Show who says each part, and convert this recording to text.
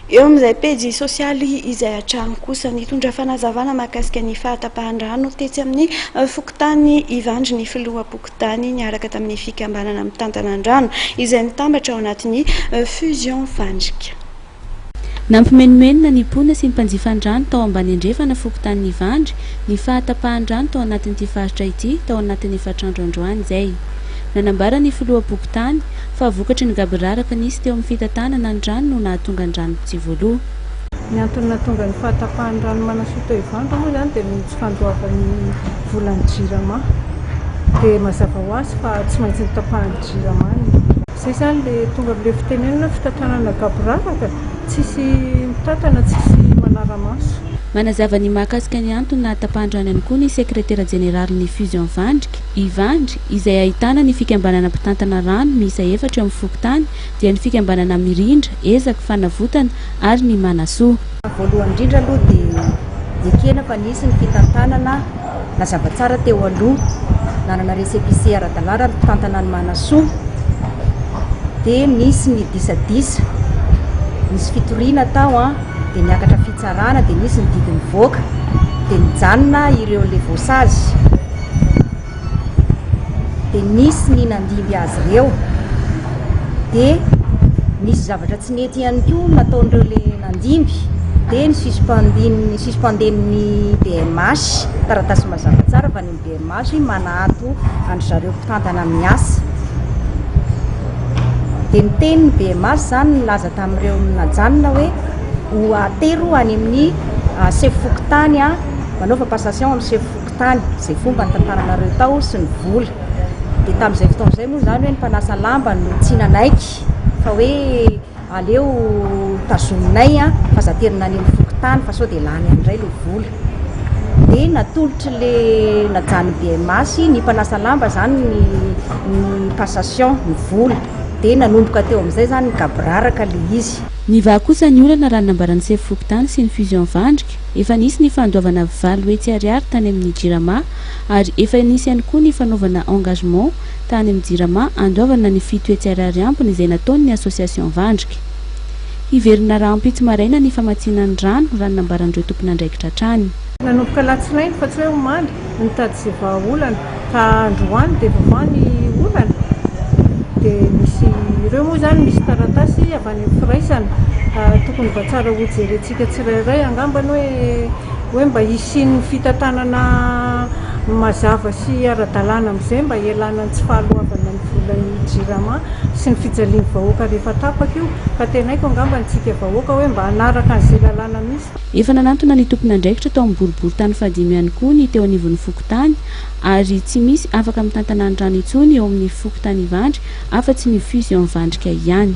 Speaker 1: eo amin'izay pejy sosialy izay hatrany kosa nitondra fanazavana mahakasika ny fahatapahan-drano tetsy amin'ny fokotany Ivandry ny filoha Pokotany niaraka tamin'ny fikambanana mitantanan-drano izay nitambatra ao anatin'ny fusion Vandrika.
Speaker 2: Nampimenomenona ny pona sy ny mpanjifan-drano tao ambany andrefana fokotany Ivandry ny fahatapahan-drano tao anatin'ity faritra ity tao anatin'ny efatrandro androany izay. Nanambara ny filoha Pokotany fa vokatry ny gabiraraka nisy teo amin'ny fitantanana ny rano no nahatonga ny rano tsy voaloha.
Speaker 3: Ny antony nahatonga ny fahatapahan-drano Manasoa tao Ivandry moa izany dia tsy fandoavan'ny volan'ny JIRAMA dia mazava ho azy fa tsy maintsy nitapahan'ny JIRAMA. Izay izany ilay tonga amin'ilay fitenenana fitantanana gabiraraka tsisy mitantana tsisy manara-maso.
Speaker 2: Manazava ny mahakasika ny antony nahatapahan-drano ihany koa ny sekretera jeneralin'ny fusion Vandrika Ivandry izay ahitana ny fikambanana mpitantana rano miisa 4 eo amin'ny fokotany dia ny fikambanana Mirindra, Ezaka, Fanavotana ary ny Manasoa.
Speaker 4: Voalohany indrindra aloha dia ekena fa nisy ny fitantanana nazava tsara teo aloha nanana récépissé ara-dalàna ny mpitantana ny Manasoa dia nisy ny disadisa nisy fitoriana tao dia niakatra fitsarana dia nisy ny didiny voaka dia nijanona ireo le voasazy dia nisy ny nandimby azy ireo dia nisy zavatra tsy nety ihany koa nataon'ireo le nandimby dia ny suspenden'ny BMH taratasy mazava tsara fa ny BMH manato andry zareo mpitantana miasa dia ny tenin'ny BMH zany nilaza tamin'ireo najanona hoe ho atero any amin'ny chef Fokotany manaova passation amin'ny chef Fokotany izay fomba ny tantaranareo tao sy ny vola dia tamin'izay fotoan'izay moa zany hoe ny mpanasa lamba no tsy nanaiky fa hoe aleo tazominay fa zaterina any amin'ny Fokotany fa sao dia lany andray le vola dia natolotry le najany BMH ny mpanasa lamba zany ny passation ny vola dia nanomboka teo amin'izay zany ny gabiraraka le izy.
Speaker 2: Ny vaha kosa ny olana raha nambaran'ny chef Fokotany sy ny fusion Vandrika efa nisy ny fandoavana valo hetsy ariary tany amin'ny JIRAMA ary efa nisy ihany koa ny fanaovana engagement tany amin'ny JIRAMA andoavana ny 7 hetsy ariary ampony izay nataon'ny association Vandrika. Hiverina rahampitsy maraina ny famatsinan rano raha nambaran'ireo tompon'andraikitra trany.
Speaker 3: Nanomboka latsinainy fa tsy hoe omaly nitady izay vahaolana ka androany dia vavany olana dia misy ireo moa zany misy taratasy avy any amin'ny firaisana tokony mba tsara ho jerentsika tsirairay angambany hoe mba hisian'ny fitantanana mazava sy ara-dalàna amin'izay mba ialana ny tsy fahaloavana ny volan'ny JIRAMA sy ny fijalian'ny vahoaka rehefa tapaka io ka tenaiko angambany tsika vahoaka hoe mba hanaraka an'izay lalàna misy.
Speaker 2: Efa nanantona ny tompon'andraikitra tao amin'ny boribory tany fahadimy ihany koa ny teo anivon'ny Fokotany ary tsy misy afaka mitantana ny rano intsony eo amin'ny Fokotany Ivandry afa-tsy ny fusion Vandrika ihany.